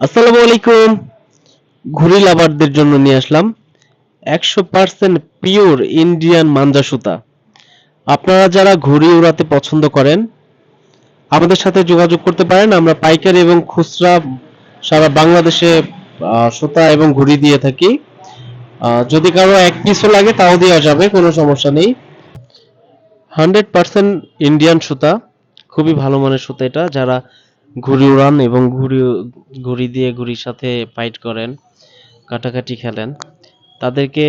আসসালামু আলাইকুম। ঘুড়ি লাভারদের জন্য নিয়ে আসলাম 100% পিওর ইন্ডিয়ান মাঞ্জা সুতা। আপনারা যারা ঘুড়ি উড়াতে পছন্দ করেন আমাদের সাথে যোগাযোগ করতে পারেন। আমরা পাইকারি এবং খুচরা সারা বাংলাদেশে সুতা এবং ঘুড়ি দিয়ে থাকি। যদি কারো এক পিসও লাগে তাও দেওয়া যাবে, কোনো সমস্যা নেই। 100% ইন্ডিয়ান সুতা, খুবই ভালো মানের সুতা এটা। যারা ঘুড়ি উড়ান এবং ঘুড়ি দিয়ে ঘুড়ির সাথে ফাইট করেন, কাটাকাটি খেলেন, তাদেরকে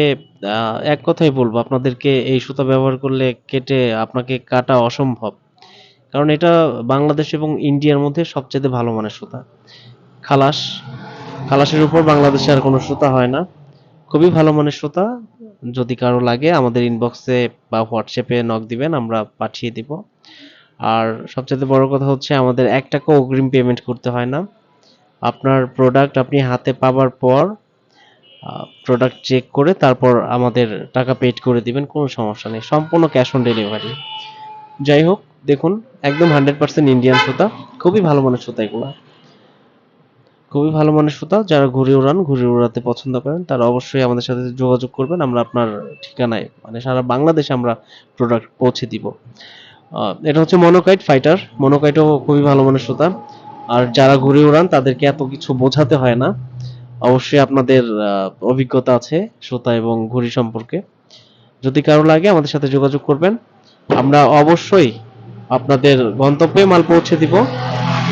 এক কথাই বলবো, আপনাদেরকে এই সুতা ব্যবহার করলে কেটে আপনাকে কাটা অসম্ভব। কারণ এটা বাংলাদেশ এবং ইন্ডিয়ার মধ্যে সবচেয়ে ভালো মানের সুতা। খালাস খালাসের উপর বাংলাদেশে আর কোনো সুতা হয় না। খুবই ভালো মানের সুতা। যদি কারো লাগে আমাদের ইনবক্সে বা হোয়াটসঅ্যাপে নক দিবেন, আমরা পাঠিয়ে দিব। আর সবচেয়ে বড় কথা হচ্ছে আমাদের 1 টাকাও অগ্রিম পেমেন্ট করতে হয় না। আপনার প্রোডাক্ট আপনি হাতে পাওয়ার পর প্রোডাক্ট চেক করে তারপর আমাদের টাকা পেড করে দিবেন, কোনো সমস্যা নেই। সম্পূর্ণ ক্যাশ অন ডেলিভারি। যাই হোক, দেখুন, একদম 100% ইন্ডিয়ান সুতা। খুবই ভালো মানের সুতা এগুলা। খুবই ভালো মানের সুতা। যারা ঘুড়ি উড়াতে পছন্দ করেন তারা অবশ্যই আমাদের সাথে যোগাযোগ করবেন। আমরা আপনার ঠিকানায় মানে সারা বাংলাদেশে আমরা প্রোডাক্ট পৌঁছে দিব। এটা হচ্ছে মনোকাইট ফাইটার। মনোকাইটও খুবই ভালো মানের সুতা। আর যারা ঘুড়ি উড়ান তাদেরকে এত কিছু বোঝাতে হয় না। অবশ্যই আপনাদের অভিজ্ঞতা আছে সুতা এবং ঘুড়ি সম্পর্কে। যদি কারো লাগে আমাদের সাথে যোগাযোগ করবেন। আমরা অবশ্যই আপনাদের গন্তব্যে মাল পৌঁছে দিব,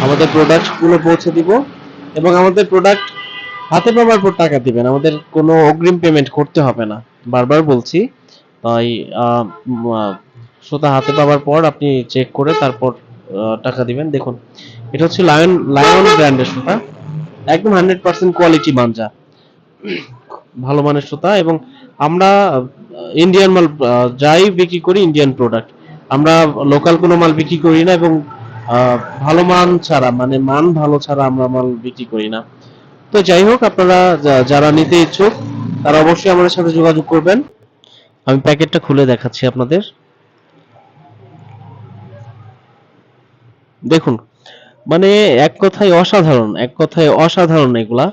আমাদের প্রোডাক্ট গুলো পৌঁছে দিব, এবং আমাদের প্রোডাক্ট হাতে পাওয়ার পর টাকা দিবেন। আমাদের কোনো অগ্রিম পেমেন্ট করতে হবে না, বারবার বলছি। তাই সুতা হাতে পাওয়ার পর আপনি চেক করে তারপর টাকা দিবেন। দেখুন, এটা হচ্ছে লায়ন ব্র্যান্ডের সুতা। একদম 100% কোয়ালিটি মাঞ্জা, ভালো মানের সুতা। এবং আমরা ইন্ডিয়ান মাল যাই বিক্রি করি ইন্ডিয়ান প্রোডাক্ট। আমরা লোকাল কোনো মাল বিক্রি করি না, এবং ভালো মান ছাড়া, মানে মান ভালো ছাড়া আমরা মাল বিক্রি করি না। তো যাই হোক, আপনারা যারা নিতে ইচ্ছুক তারা অবশ্যই আমাদের সাথে যোগাযোগ করবেন। আমি প্যাকেটটা খুলে দেখাচ্ছি আপনাদের। দেখুন, মানে এক কথায় অসাধারণ, এক কথায় অসাধারণ এগুলা।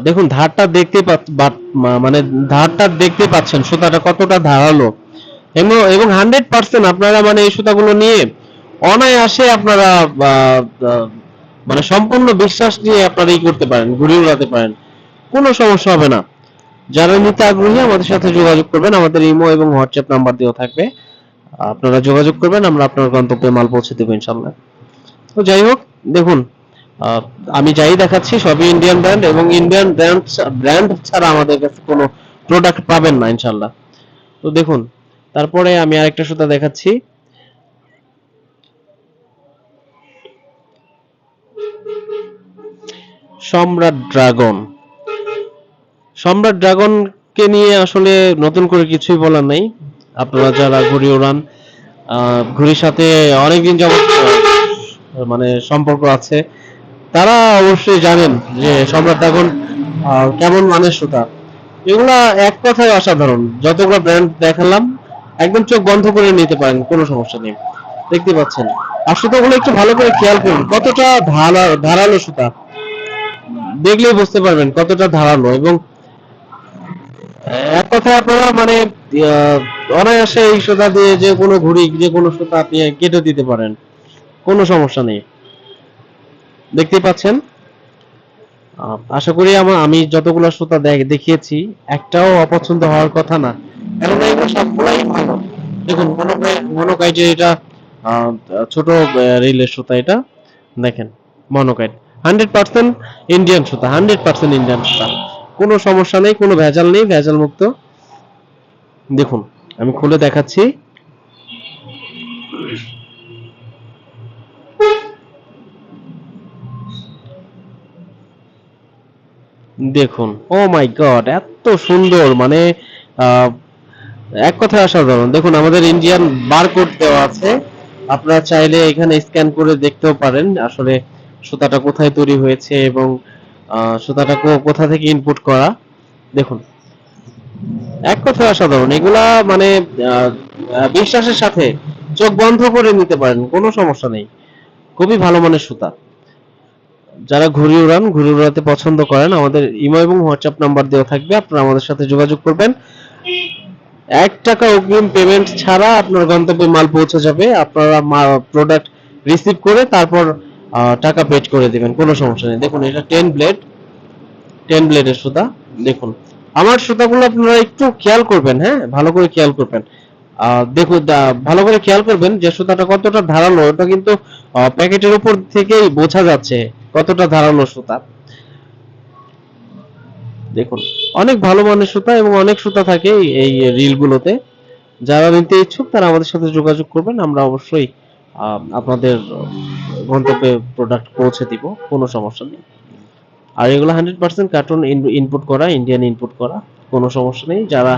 দেখুন, ধারটা মানে ধারটা দেখতে পাচ্ছেন, সুতাটা কতটা ধারালো। এবং 100% আপনারা মানে এই সুতাগুলো নিয়ে অনায়াসে আপনারা মানে সম্পূর্ণ বিশ্বাস নিয়ে আপনারা করতে পারেন, ঘুরে উড়াতে পারেন, কোনো সমস্যা হবে না। যারা নিতে আগ্রহী আমাদের সাথে যোগাযোগ করবেন। আমাদের ইমো এবং হোয়াটসঅ্যাপ নাম্বার দেওয়া থাকবে, আপনারা যোগাযোগ করবেন, আমরা আপনার গন্তব্যে মাল পৌঁছে দেবো ইনশাল্লাহ। তো যাই হোক, দেখুন, আহ, আমি যাই দেখাচ্ছি সবই ইন্ডিয়ান ব্র্যান্ড, এবং ইন্ডিয়ান ব্র্যান্ড ছাড়া আমাদের কাছে কোনো প্রোডাক্ট পাবেন না ইনশাল্লাহ। তো দেখুন, তারপরে আমি আরেকটা সুতা দেখাচ্ছি। সম্রাট ড্রাগন। সম্রাট ড্রাগনকে নিয়ে আসলে নতুন করে কিছুই বলার নেই। আপনারা যারা ঘুড়ি ওড়ান, ঘুড়ির সাথে অনেকদিন যাবত মানে সম্পর্ক আছে, তারা অবশ্যই জানেন যে সম্রাট ড্রাগন কেমন মানের সুতা। এগুলা এক কথায় অসাধারণ। যতগুলো ব্র্যান্ড দেখালাম একদম চোখ বন্ধ করে নিতে পারেন, কোনো সমস্যা নেই। দেখতে পাচ্ছেন। আর সুতাগুলো একটু ভালো করে খেয়াল করুন, কতটা ধারালো সুতা। দেখলেই বুঝতে পারবেন কতটা ধারালো। এবং এক কথায় আপনারা মানে আহ, অনায়াসে এই সুতা দিয়ে যে কোনো ঘুড়ি, যে কোনো সুতা আপনি কেটে দিতে পারেন, কোনো সমস্যা নেই। দেখতেই পাচ্ছেন। আশা করি আমি যতগুলো সুতা দেখিয়েছি একটাও অপছন্দ হওয়ার কথা না, কারণ এগুলো সবগুলাই ভালো। দেখুন, মনোকাইটের এটা আহ, ছোট রিলের সুতা এটা। দেখেন, মনোকাইট 100% ইন্ডিয়ান সুতা, 100% ইন্ডিয়ান সুতা। কোনো সমস্যা নেই, কোনো ভেজাল নেই, ভেজাল মুক্ত। দেখুন, আমি খুলে দেখাচ্ছি। দেখুন, ও মাই গড, এত সুন্দর, মানে আহ, এক কথায় অসাধারণ। দেখুন, আমাদের ইন্ডিয়ান বারকোড দেওয়া আছে। আপনারা চাইলে এখানে স্ক্যান করে দেখতেও পারেন আসলে সুতাটা কোথায় তৈরি হয়েছে, এবং সুতাটা কোথা থেকে ইনপুট করা। দেখুন, এক কথায় অসাধারণ এগুলা। মানে আহ, বিশ্বাসের সাথে চোখ বন্ধ করে নিতে পারেন, কোনো সমস্যা নেই। খুবই ভালো মানের সুতা। যারা ঘুড়ি উড়ান, ঘুড়ি উড়াতে পছন্দ করেন, আমাদের ইমো এবং হোয়াটসঅ্যাপ নাম্বার দেওয়া থাকবে, আপনারা আমাদের সাথে যোগাযোগ করবেন। 1 টাকা অগ্রিম পেমেন্ট ছাড়া আপনার গন্তব্যে মাল পৌঁছে যাবে। আপনারা প্রোডাক্ট রিসিভ করে তারপর টাকা পেড করে দিবেন, কোনো সমস্যা নেই। দেখুন এটা 10 ব্লেডের সুতা। দেখুন আমার সুতাগুলো আপনারা একটু খেয়াল করবেন, হ্যাঁ, ভালো করে খেয়াল করবেন। দেখুন ভালো করে খেয়াল করবেন যে সুতাটা কতটা ধারালো, ওটা কিন্তু প্যাকেটের উপর থেকেই বোঝা যাচ্ছে কতটা ধারালো সুতা। দেখুন অনেক ভালো মানের সুতা এবং অনেক সুতা থাকে এই রিল গুলোতে। যারা নিতে ইচ্ছুক তারা আমাদের সাথে যোগাযোগ করবেন, আমরা অবশ্যই আপনাদের গন্তব্যে প্রোডাক্ট পৌঁছে দিব, কোনো সমস্যা নেই। আর এগুলো 100% কার্টুন ইনপুট করা, ইন্ডিয়ান ইনপুট করা, কোনো সমস্যা নেই। যারা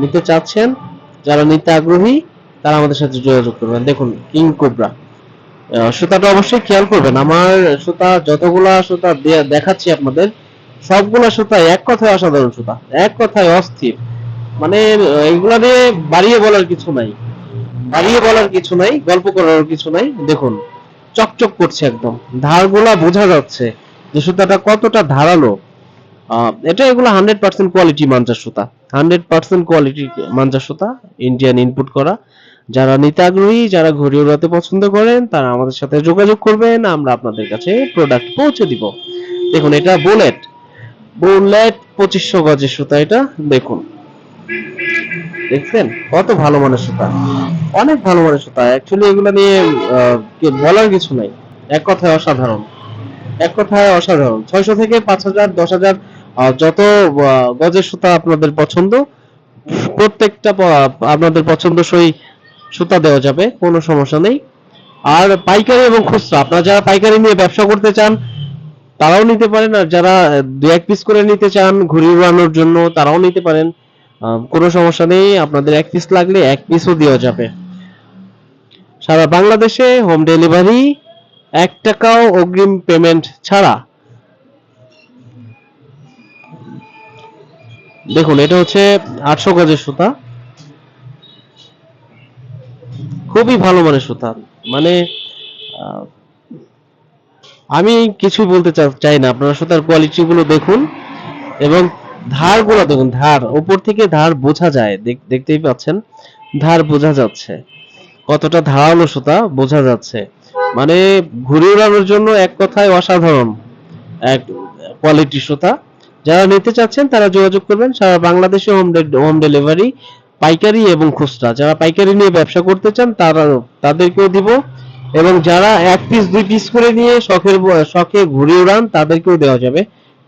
নিতে চাচ্ছেন, যারা নিতে আগ্রহী, তারা আমাদের সাথে যোগাযোগ করবেন। দেখুন কিং কোবরা সুতাটা অবশ্যই খেয়াল করবেন। আমার সুতা যতগুলা সুতা দেখাচ্ছি আপনাদের, সবগুলা সুতা এক কথায় অসাধারণ সুতা, এক কথায় অস্থির। মানে এগুলা নিয়ে বাড়িয়ে বলার কিছু নাই, গল্প করার কিছু নাই। দেখুন চকচক করছে একদম, ধারগুলা বোঝা যাচ্ছে যে সুতাটা কতটা ধারালো। এগুলো 100% কোয়ালিটি মাঞ্জার সুতা, 100% কোয়ালিটি মাঞ্জার সুতা, ইন্ডিয়ান ইনপুট করা। যারা নিতে আগ্রহী, যারা ঘড়ি উড়াতে পছন্দ করেন, তারা আমাদের সাথে যোগাযোগ করবেন, আমরা আপনাদের কাছে প্রোডাক্ট পৌঁছে দিব। দেখুন এটা বুলেট, 2500 গজের সুতা এটা। দেখুন দেখছেন কত ভালো মানের সুতা, অনেক ভালো মানের সুতা। অ্যাকচুয়ালি এগুলো নিয়ে বলার কিছু নাই, এক কথায় অসাধারণ, এক কথায় অসাধারণ। 600 থেকে 5000, 10,000 যত গজের সুতা আপনাদের পছন্দ, প্রত্যেকটা আপনাদের পছন্দসই সুতা দেওয়া যাবে, কোনো সমস্যা নেই। আর পাইকারি এবং খুচরা, আপনারা যারা পাইকারি নিয়ে ব্যবসা করতে চান তারাও নিতে পারেন, আর যারা 2-1 পিস করে নিতে চান ঘুড়ি উড়ানোর জন্য তারাও নিতে পারেন, কোনো সমস্যা নেই। আপনাদের 1 পিস লাগলে 1 পিসও দেওয়া যাবে, সারা বাংলাদেশে হোম ডেলিভারি, 1 টাকাও অগ্রিম পেমেন্ট ছাড়া। দেখুন এটা হচ্ছে 800 গজের সুতা, খুবই ভালো মানের সুতা। মানে আহ, আমি কিছু বলতে চাই না, আপনারা সুতার কোয়ালিটি গুলো দেখুন এবং ধার গুলো দেখুন, ধার উপর থেকে ধার বোঝা যায়, দেখতেই পাচ্ছেন ধার বোঝা যাচ্ছে, কতটা ধারালো সুতা বোঝা যাচ্ছে। মানে ঘুড়ি উড়ানোর জন্য এক কথায় অসাধারণ এক কোয়ালিটির সুতা। যারা নিতে চাচ্ছেন তারা যোগাযোগ করবেন, সারা বাংলাদেশে হোম ডেলিভারি, পাইকারি এবং খুচরা। যারা পাইকারি নিয়ে ব্যবসা করতে চান তারা তাদেরকেও দিব, এবং যারা 1 পিস 2 পিস করে নিয়ে শখে ঘুড়ি উড়ান তাদেরকেও দেওয়া যাবে,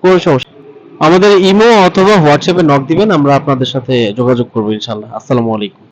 কোনো সমস্যা নেই। আমাদের ইমো অথবা হোয়াটসঅ্যাপে নক দিবেন, আমরা আপনাদের সাথে যোগাযোগ করবো ইনশাআল্লাহ। আসসালামু আলাইকুম।